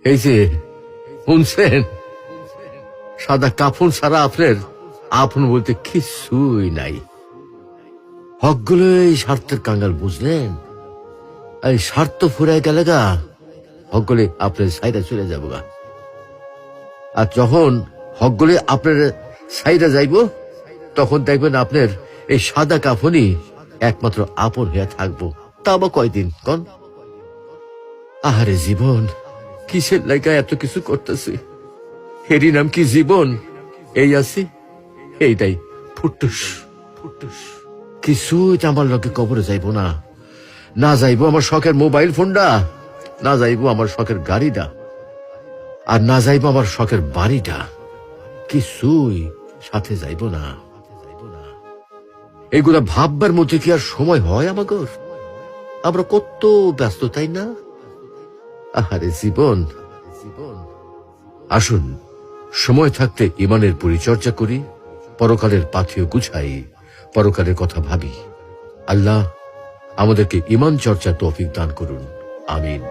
এই যে শুনছেন, সাদা কাফন ছাড়া আপনার আপন বলতে কিছুই নাই। হকগুলো এই স্বার্থের কাঙ্গাল, বুঝলেন? এই স্বার্থ ফুরাই গেলে গা হকগুলি আপনার সাইডে চলে যাবো গা। আর যখন হকগুলি আপনার সাইডে যাইব, তখন দেখবেন আপনার এই সাদা কাফনই একমাত্র আপন হয়ে থাকবো। তা বা কয়দিন কন? আহারে জীবন, কিসের লাইগা এত কিছু করতেছি? এরই নাম কি জীবন? এই আছি, এইটাই ফুটুস ফুটুস। কিছুই আমার লোকে কবরে যাইব না। না যাইব আমার শখের মোবাইল ফোনটা, না যাইব আমার শখের গাড়িটা, আর না যাইব আমার শখের বাড়িটা। কিছুই সাথে যাইব না। এগুলা ভাববার মধ্যে কি আর সময় হয় আমাগর? আমরা কত ব্যস্ত, তাই না? আহারে জীবন। আসুন সময় থাকতে ইমানের পরিচর্যা করি, পরকালের পাথেয় গুছাই, পরকালের কথা ভাবি। আল্লাহ আমাদেরকে ইমান চর্চার তৌফিক দান করুন। আমিন।